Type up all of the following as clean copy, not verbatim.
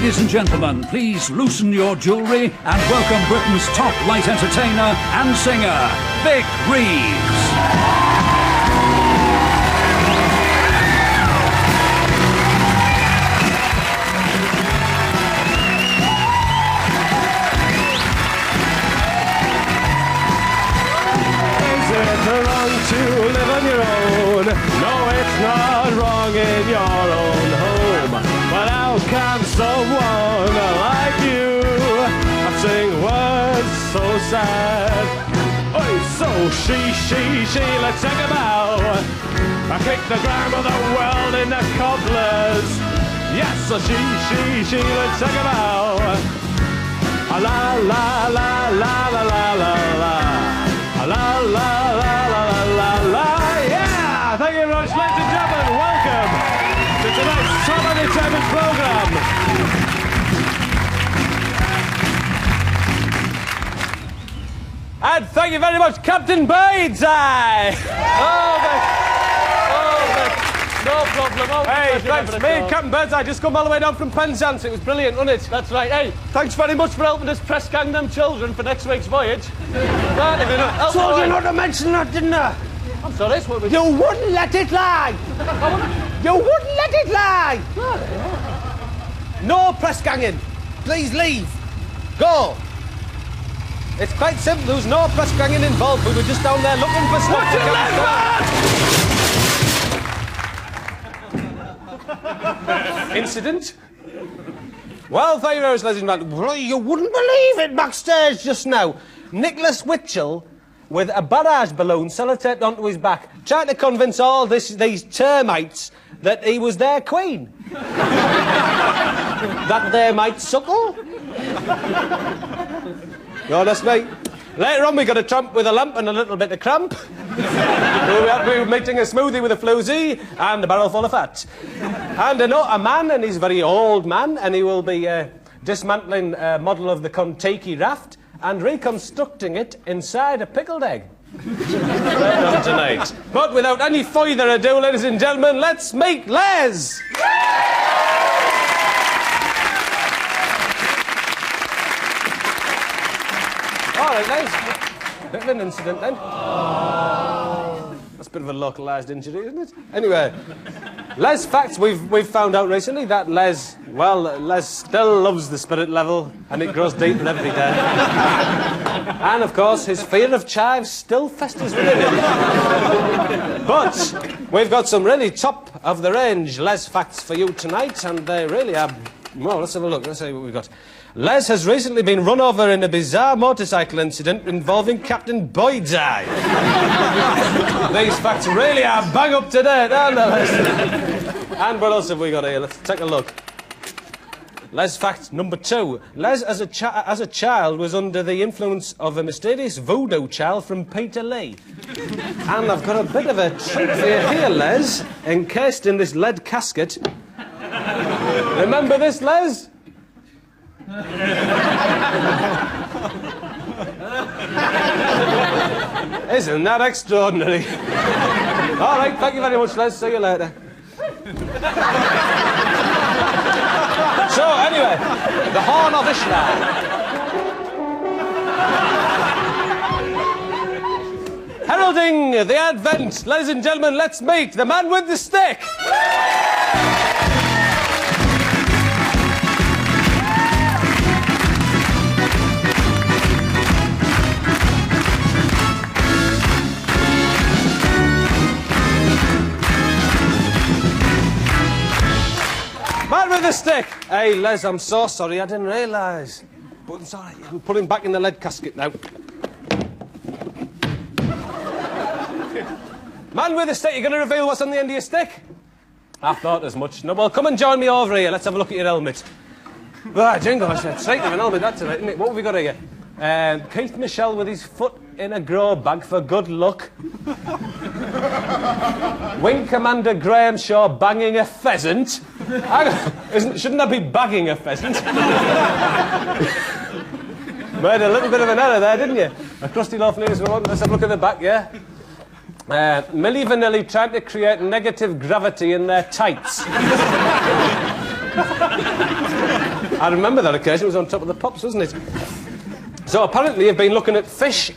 Ladies and gentlemen, please loosen your jewellery and welcome Britain's top light entertainer and singer, Vic Reeves. To live on your own. No, it's not wrong in your own home. But how can someone like you sing words so sad? Oh, so she, let's take a bow. I kick the ground of the world in the cobblers. Yes, so she, let's take a bow. La la la la la la la la. La la la la la la, yeah! Thank you very much, ladies and gentlemen. Welcome to tonight's Top Entertainment programme. And thank you very much, Captain Birdseye. No problem. Oh, hey, thanks. Me and Captain Birdseye just come all the way down from Penzance. It was brilliant, wasn't it? That's right. Hey, thanks very much for helping us press gang them children for next week's voyage. I told you not to mention that, didn't I? I'm sorry, what was... You wouldn't let it lie. You wouldn't let it lie. No press ganging. Please leave. Go. It's quite simple. There was no press ganging involved. We were just down there looking for stuff. What's your name, Incident? Well, thank you very much, ladies and gentlemen. You wouldn't believe it backstage just now. Nicholas Witchell, with a barrage balloon sellotaped onto his back, trying to convince all these termites that he was their queen. That they might suckle. You honest, mate? Later on, we got a tramp with a lamp and a little bit of cramp. We were making a smoothie with a floozy and a barrel full of fat. And a man, and he's a very old man, and he will be dismantling a model of the Contiki raft and reconstructing it inside a pickled egg. Tonight. But without any further ado, ladies and gentlemen, let's meet Les! All right, Les. Bit of an incident then. That's a bit of a localised injury, isn't it? Anyway, Les facts. We've found out recently that Les still loves the spirit level, and it grows deeper every day. And of course, his fear of chives still festers within him. But we've got some really top of the range Les facts for you tonight, and they really are. Well, let's have a look. Let's see what we've got. Les has recently been run over in a bizarre motorcycle incident involving Captain Birdseye. These facts really are bang up to date, aren't they, Les? And what else have we got here? Let's take a look. Les fact number 2. Les, as a child, was under the influence of a mysterious voodoo child from Peter Lee. And I've got a bit of a treat for you here, Les, encased in this lead casket. Remember this, Les? Isn't that extraordinary? All right, thank you very much, Les. See you later. So, anyway, the Horn of Ishtar. Heralding the advent, ladies and gentlemen, let's meet the man with the stick. Man with the stick! Hey, Les, I'm so sorry, I didn't realise. But it's all right, you can put him back in the lead casket now. Man with the stick, you going to reveal what's on the end of your stick? I thought as much. No, well, come and join me over here. Let's have a look at your helmet. Right, Jingo, I said, straight to an helmet, that's it, isn't it? What have we got here? Keith Michelle with his foot in a grow bag for good luck. Wing Commander Graham Shaw banging a pheasant. Shouldn't that be bagging a pheasant? Made a little bit of an error there, didn't you? A crusty loaf news one. Let's have a look at the back, yeah? Milli Vanilli trying to create negative gravity in their tights. I remember that occasion. It was on top of the pops, wasn't it? So apparently you've been looking at fishing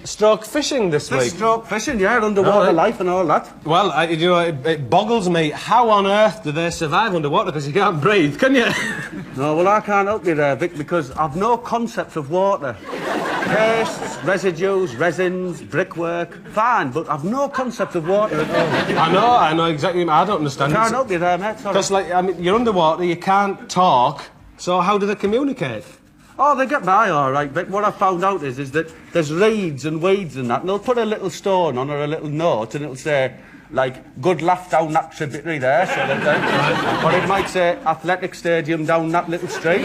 this week. Fish-stroke fishing, yeah, underwater life and all that. Well, you know, it boggles me. How on earth do they survive underwater? Because you can't breathe, can you? No, well, I can't help you there, Vic, because I've no concept of water. Pastes, residues, resins, brickwork, fine, but I've no concept of water at all. I know exactly. I don't understand. I can't help you there, mate, sorry. Because, like, I mean, you're underwater, you can't talk, so how do they communicate? Oh, they get by all right, but what I found out is that there's reeds and weeds and that, and they'll put a little stone on or a little note, and it'll say, like, good laugh down that tributary there, sort of thing. Or it might say, athletic stadium down that little street.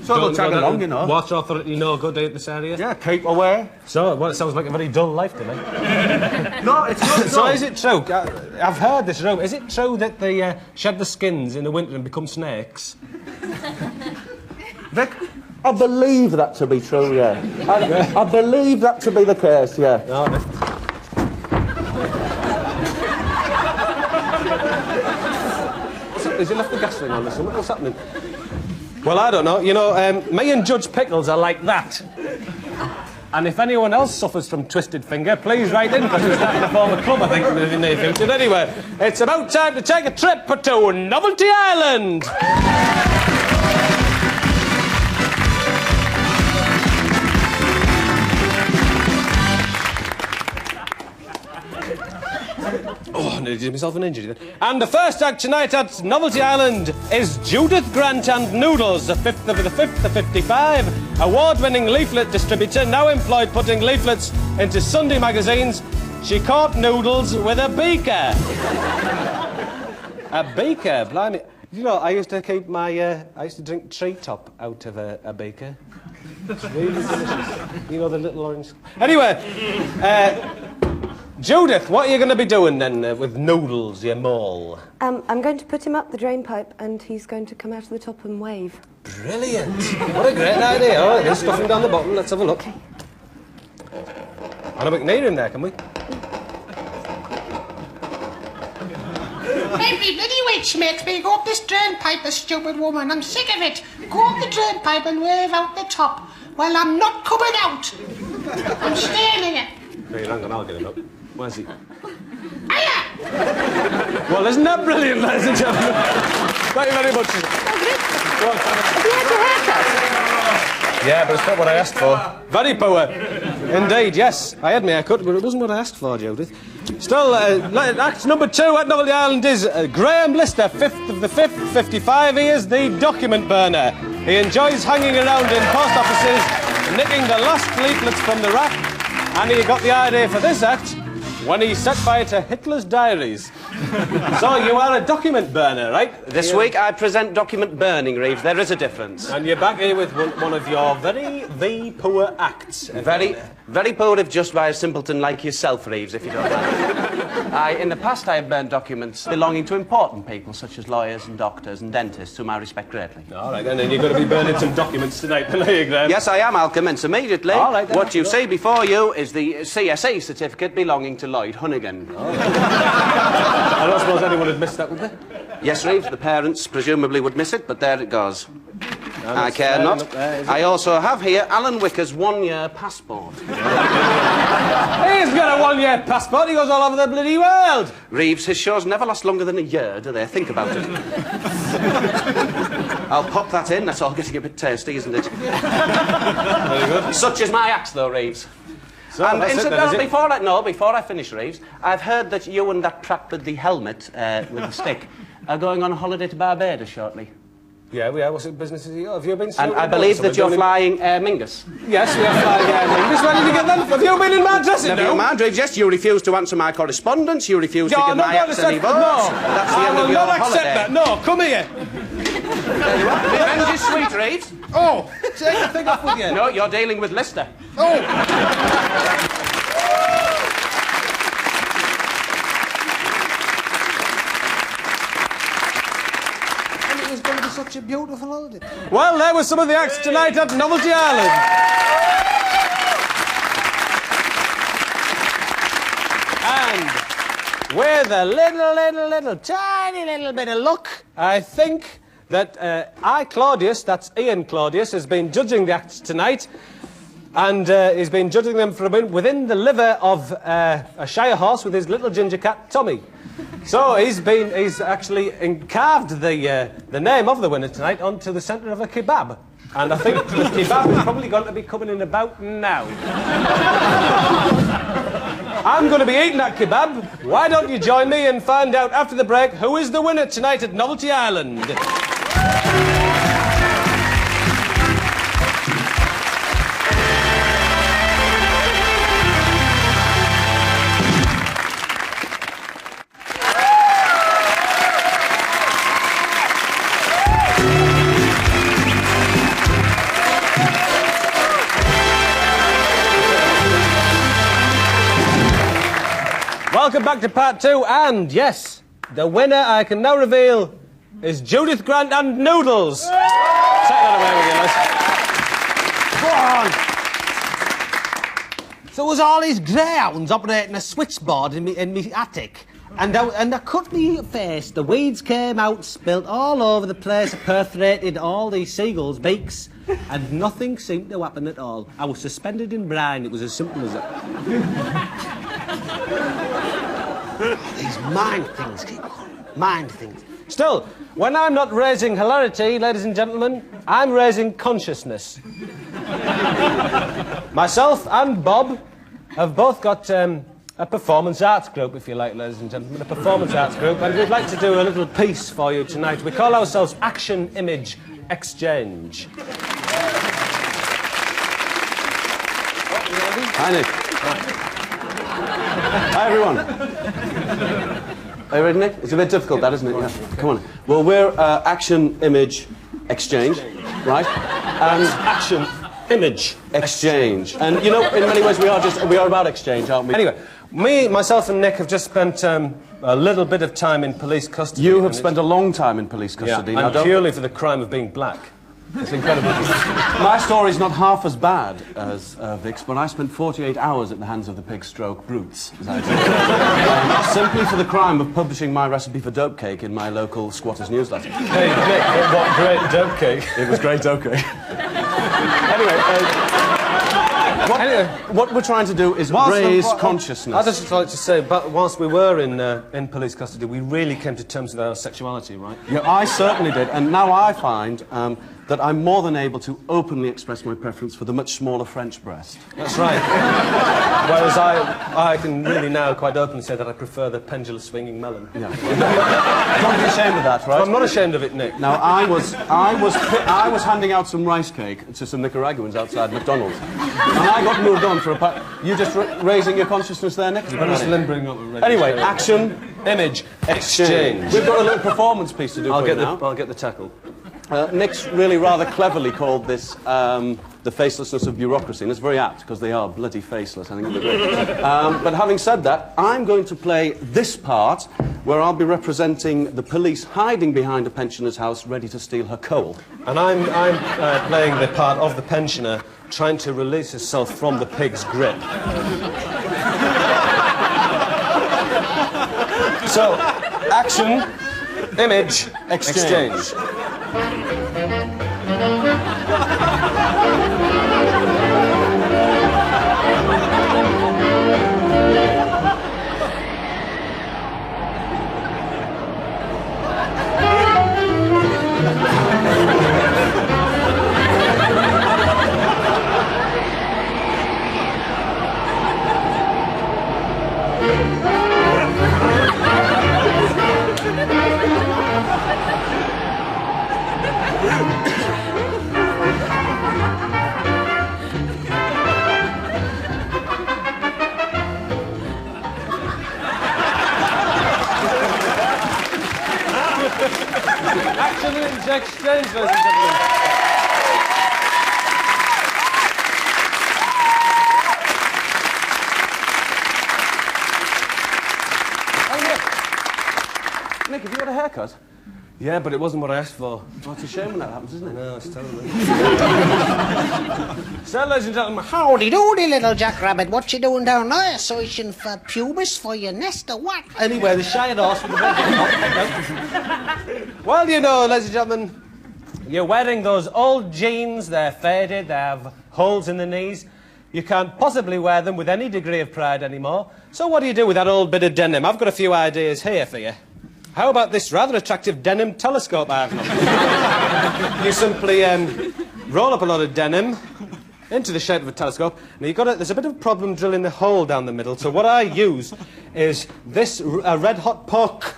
So they'll tag along, you know. Water authority no good in this area? Yeah, keep away. So, well, it sounds like a very dull life to me. No, it's not. So is it true? I've heard this rumor. Is it true that they shed the skins in the winter and become snakes? Vic, I believe that to be true, yeah. I believe that to be the case, yeah. No, Has he left the gas ring on or something? What's happening? Well, I don't know. You know, me and Judge Pickles are like that. And if anyone else suffers from twisted finger, please write in, because we're starting to form a club, I think, in the near future. Anyway, it's about time to take a trip to Novelty Island. Oh, I nearly did myself an injury then. And the first act tonight at Novelty Island is Judith Grant and Noodles, the 5th of the 5th to 55, award-winning leaflet distributor, now employed putting leaflets into Sunday magazines. She caught Noodles with a beaker. A beaker, blimey. You know, I used to keep my, I used to drink treetop out of a beaker. It's really delicious. You know, the little orange... Anyway, Judith, what are you going to be doing then with Noodles, your mole? I'm going to put him up the drain pipe and he's going to come out of the top and wave. Brilliant. What a great idea. All right, let's stuff him down the bottom. Let's have a look. Okay. And we can hear him there, can we? Every bloody witch makes me go up this drain pipe, the stupid woman. I'm sick of it. Go up the drain pipe and wave out the top. Well, I'm not coming out. I'm staying here. Hey, hang on, I'll get him up. Where's he? Hiya! Well, isn't that brilliant, ladies and gentlemen? Thank you very much. Have you had your haircut? Yeah, but it's not what I asked for. Very poor. Indeed, yes. I had my haircut, but it wasn't what I asked for, Judith. Still, act number 2 at Novelty Island is Graham Lister, 5th of the 5th, 55. He is the document burner. He enjoys hanging around in post offices, nicking the last leaflets from the rack, and he got the idea for this act when he set fire to Hitler's diaries. So you are a document burner, right? This week I present document burning, Reeves. There is a difference. And you're back here with one of your very poor acts. Very poor if just by a simpleton like yourself, Reeves, if you don't mind. In the past I have burned documents belonging to important people, such as lawyers and doctors and dentists, whom I respect greatly. All right, then you're going to be burning some documents tonight, then, are you, Graham? Yes, I am. I'll commence immediately. All right, then. What you see before you is the CSE certificate belonging to Lloyd Hunnigan. Oh. I don't suppose anyone would miss that, would they? Yes, Reeves, the parents presumably would miss it, but there it goes. I care not. I also have here Alan Wicker's 1-year passport. He's got a 1-year passport. He goes all over the bloody world. Reeves, his shows never last longer than a year, do they? Think about it. I'll pop that in. That's all getting a bit tasty, isn't it? Very good. Such is my axe, though, Reeves. So And that's incidentally, it, then, before I finish, Reeves, I've heard that you and that chap with the helmet with the stick are going on a holiday to Barbados shortly. Yeah, we are. What's it business is it? Have you been... And I believe that you're flying Air Mingus. Yes, we are flying Air Mingus. Where did you get that? Have you been in my dressing room? Never mind, Reeves. Yes, you refuse to answer my correspondence. You refuse to give my axe any votes. No, that's the end of your holiday. I will not accept that. No, come here. Revenge is sweet, Reeves. Oh, take the thing off with you. No, you're dealing with Lister. Oh. Such a beautiful holiday. Well, there were some of the acts tonight at Novelty Island. And with a little, tiny little bit of luck, I think that Claudius, that's Ian Claudius, has been judging the acts tonight, and he's been judging them from within the liver of a shire horse with his little ginger cat, Tommy. So he's actually carved the name of the winner tonight onto the centre of a kebab. And I think the kebab is probably going to be coming in about now. I'm going to be eating that kebab. Why don't you join me and find out after the break who is the winner tonight at Novelty Island? Welcome back to part 2, and yes, the winner I can now reveal is Judith Grant and Noodles. Take that away with you, lads. So it was all these greyhounds operating a switchboard in me attic. And I cut me face, the weeds came out, spilt all over the place, perforated all these seagulls' beaks, and nothing seemed to happen at all. I was suspended in brine, it was as simple as that. These mind things keep going. Mind things. Still, when I'm not raising hilarity, ladies and gentlemen, I'm raising consciousness. Myself and Bob have both got a performance arts group, if you like, ladies and gentlemen, a performance arts group, and we'd like to do a little piece for you tonight. We call ourselves Action Image Exchange. Hi, Nick. Hi, everyone. Are you ready, Nick? It's a bit difficult, that, isn't it? Yeah. Come on. Well, we're Action Image Exchange, right? And Action Image Exchange. And, you know, in many ways, we are about exchange, aren't we? Anyway, myself and Nick have just spent a little bit of time in police custody. You have spent a long time in police custody. Yeah, and purely for the crime of being black. It's incredible. My story's not half as bad as Vic's, but I spent 48 hours at the hands of the pig-stroke brutes, as I say. Simply for the crime of publishing my recipe for dope cake in my local squatters' newsletter. Hey, Nick, what great dope cake. It was great dope cake. Anyway, what we're trying to do is raise consciousness. I'd just like to say, but whilst we were in police custody, we really came to terms with our sexuality, right? Yeah, I certainly did, and now I find that I'm more than able to openly express my preference for the much smaller French breast. That's right. Whereas I can really now quite openly say that I prefer the pendulum swinging melon. Yeah. Don't be ashamed of that, right? I'm not ashamed of it, Nick. Now, I was handing out some rice cake to some Nicaraguans outside McDonald's, and I got moved on for a You just raising your consciousness there, Nick? Anyway, Action Image Exchange. We've got a little performance piece to do for you now. I'll get the tackle. Nick's really rather cleverly called this the facelessness of bureaucracy, and it's very apt, because they are bloody faceless, I think they're great. But having said that, I'm going to play this part, where I'll be representing the police hiding behind a pensioner's house, ready to steal her coal. And I'm playing the part of the pensioner, trying to release herself from the pig's grip. So, Action Image Exchange. Action Image Exchange, ladies and gentlemen. Nick, have you got a haircut? Yeah, but it wasn't what I asked for. Well, it's a shame when that happens, isn't it? No, it's terrible. So, ladies and gentlemen, Howdy doody, little jackrabbit. What you doing down there? Searching for pubis for your nest or what? Anyway, the shire horse with the red. well, you know, ladies and gentlemen, you're wearing those old jeans. They're faded. They have holes in the knees. You can't possibly wear them with any degree of pride anymore. So what do you do with that old bit of denim? I've got a few ideas here for you. How about this rather attractive denim telescope I have? You simply roll up a lot of denim into the shape of a telescope. Now there's a bit of a problem drilling the hole down the middle. So what I use is this red hot poke.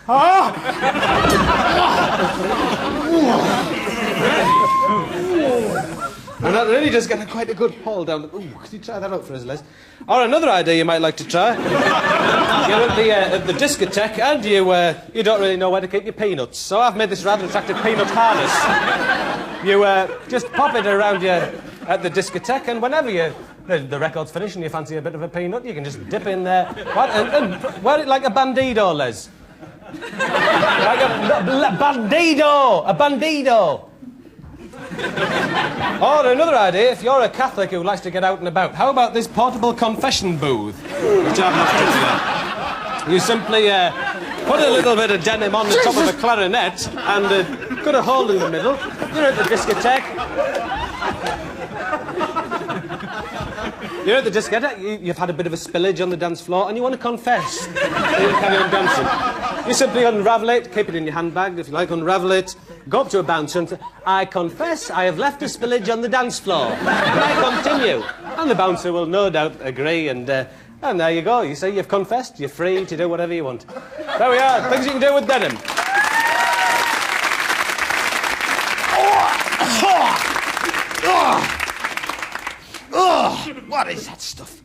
And that really does get quite a good hole down the... Ooh, could you try that out for us, Les? Or another idea you might like to try. You're at the discotheque and you don't really know where to keep your peanuts. So I've made this rather attractive peanut harness. You just pop it around you at the discotheque, and whenever the record's finished and you fancy a bit of a peanut, you can just dip in there. What? And wear it like a bandido, Les. Like a bandido! A bandido! Or another idea, if you're a Catholic who likes to get out and about, how about this portable confession booth? Which I've left here. You simply put a little bit of denim on the top of a clarinet and cut a hole in the middle. You're at the discotheque. You're at the discotheque, you've had a bit of a spillage on the dance floor and you want to confess. So you carry on dancing. You simply unravel it, keep it in your handbag if you like, unravel it, go up to a bouncer and say, I confess I have left a spillage on the dance floor. Can I continue? And the bouncer will no doubt agree, and there you go. You say you've confessed, you're free to do whatever you want. There we are, things you can do with denim. What is that stuff?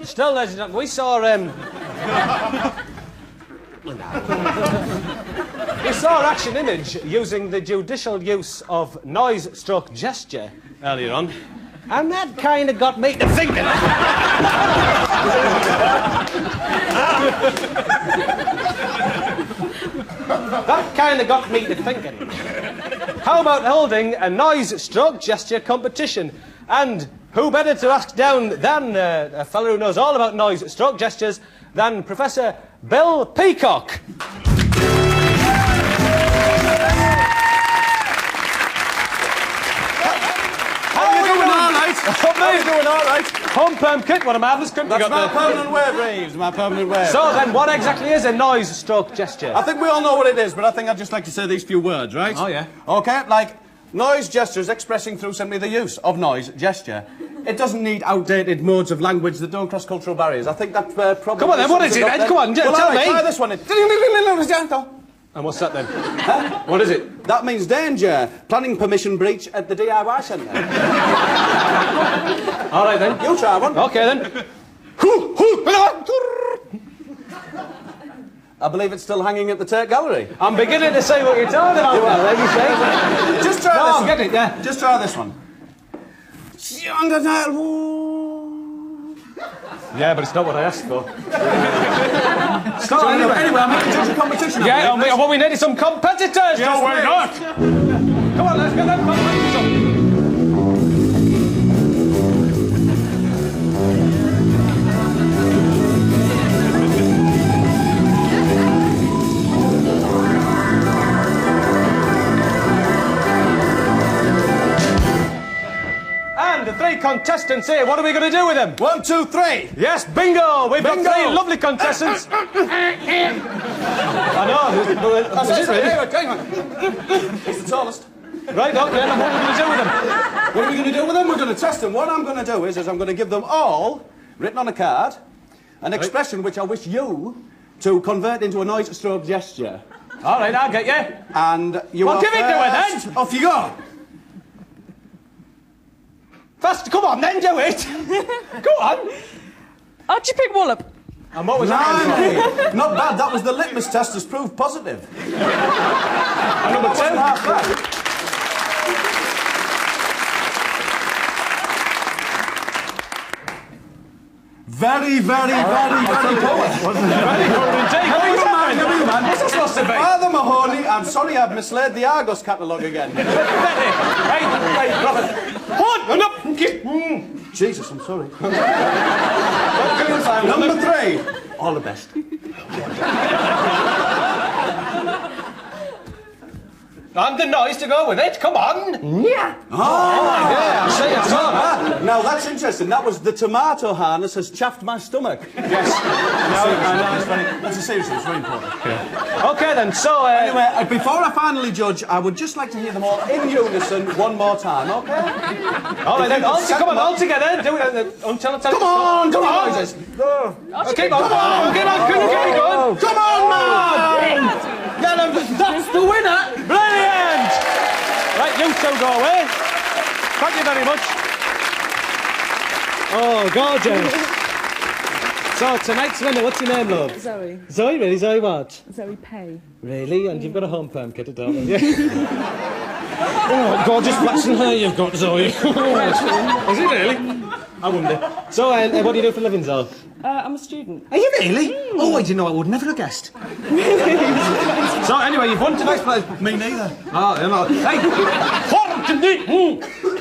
Still, ladies and gentlemen, we saw we saw Action Image using the judicial use of noise-stroke gesture earlier on, and that kind of got me to thinking. That kind of got me to thinking. How about holding a noise-stroke gesture competition? And who better to ask down than a fellow who knows all about noise-stroke gestures than Professor Bill Peacock? How are you doing? All right. How are you doing? All right. Home perm kit, what a marvellous country. That's my permanent wave, Reeves, my permanent wave. So then, what exactly is a noise-stroke gesture? I think we all know what it is, but I think I'd just like to say these few words, right? Oh, yeah. OK, like, noise gestures expressing through simply the use of noise gesture. It doesn't need outdated modes of language that don't cross cultural barriers. I think that probably... Come on then, what is it then? Come on, tell me. Try this one. And what's that then? Huh? What is it? That means danger. Planning permission breach at the DIY centre. All right then. You try one. OK then. I believe it's still hanging at the Tate Gallery. I'm beginning to see what you're talking about. Just try this. Get it, yeah. Just try this one. Yeah, but it's not what I asked for. So anyway, I'm here to judge a competition. Yeah, well, we needed some competitors. No, we're not. Come on, let's get them competitors up. And the three contestants here, what are we going to do with them? 1, 2, 3. Yes, bingo! We've got three lovely contestants. I know. That's it, really. He's the tallest. Right, okay, then what are we going to do with them? What are we going to do with them? We're going to test them. What I'm going to do is I'm going to give them all, written on a card, an expression which I wish you to convert into a noise-stroke gesture. All right, I'll get you. And you Well, are give it to her first. then. Off you go. Fast, come on then, do it. Go on. How'd you pick Wallop? And what was that? Not bad. That was the litmus test has proved positive. And number two. Half bad. Very poor. Very good indeed. What was that? What's supposed to be? Father Mahoney, I'm sorry I've misled the Argos catalogue again. Hey, Robert. Jesus, I'm sorry. Number 3. All the best. And the noise to go with it, come on! Yeah. Yeah, I see it. Now that's interesting. That was the tomato harness has chaffed my stomach. Yes. That's a serious thing. It's very important. Okay then, so... Anyway, before I finally judge, I would just like to hear them all in unison one more time, okay? All right then, come on, all together. Do it until I tell you. Come on! Keep on going. Come on, man! That's the winner! Brilliant! Right, you two go away. Thank you very much. Oh, gorgeous. So, tonight's winner, what's your name, love? Zoe. Zoe, really? Zoe what? Zoe Pay. Really? And you've got a home perm kit, don't you? Oh, gorgeous flaxen hair you've got, Zoe. Is it really? I wonder. So, what do you do for a living, Zoe? I'm a student. Are you really? Oh, I didn't know. I would never have guessed. So, anyway, you've won tonight's prize. Me neither. Oh, you know. Hey!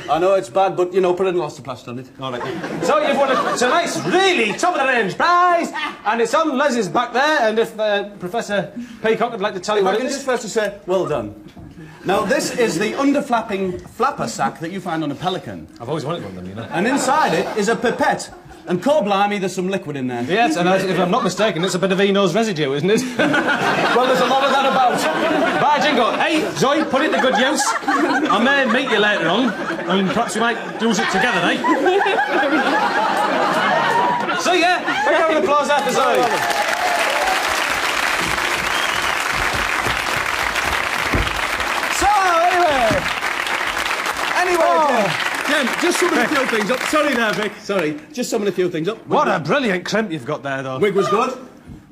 I know it's bad, but, you know, put a lots plaster on it. All right. So, you've won tonight's really top-of-the-range prize, and it's on Les's back there, and if Professor Peacock would like to tell you If I what can it just is... first say, well done. Now, this is the underflapping flapper sack that you find on a pelican. I've always wanted one of them, you know. And inside it is a pipette. And blimey, there's some liquid in there. Yes, and if I'm not mistaken, it's a bit of Eno's residue, isn't it? Well, there's a lot of that about. Bye, Jingo. Hey, Zoe, put it to good use. I may meet you later on, and perhaps we might use it together, eh? So, yeah, big round of applause after Zoe. Anyway, Ken, just summing a few things up. Sorry there, Vic. Sorry. Just summing a few things up. What a brilliant crimp you've got there, though. Wig was good.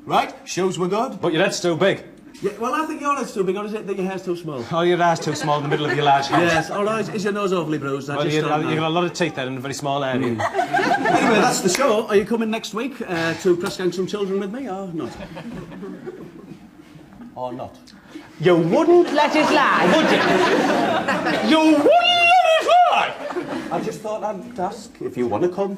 Right? Shoes were good. But your head's too big. Yeah, well, I think your head's too big, or is it that your hair's too small? Oh, your eye's too small in the middle of your large head. Yes, all right. Is your nose overly bruised? Well, you've got a lot of teeth there in a very small area. Anyway, that's the show. Are you coming next week to press gang some children with me, or not? Or not? You wouldn't let it lie, would you? You wouldn't let it lie! I just thought I'd ask if you want to come.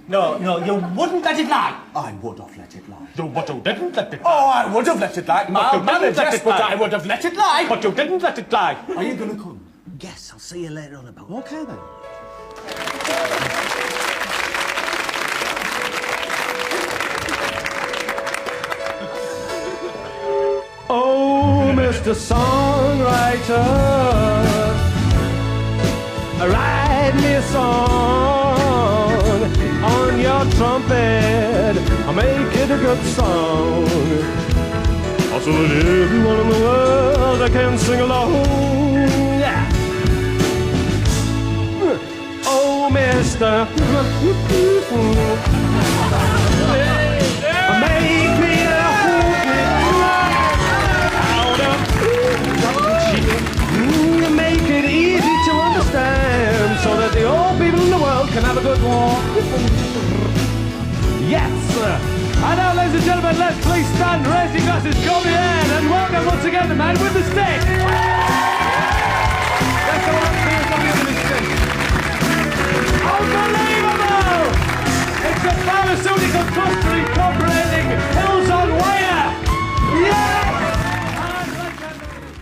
No, you wouldn't let it lie. I would have let it lie. You didn't let it lie. Oh, I would have let it lie. But I would have let it lie. But you didn't let it lie. Are you going to come? Yes, I'll see you later on about. Okay, then. Oh, Mr. Songwriter, write me a song on your trumpet. I'll make it a good song. Also that everyone in the world can sing along. Yeah. Oh, Mr. Make me a make it easy to understand so that the old people in the world can have a good walk. Yes! And now, ladies and gentlemen, let's please stand, raise your glasses, come in, and welcome once again the man with the stick!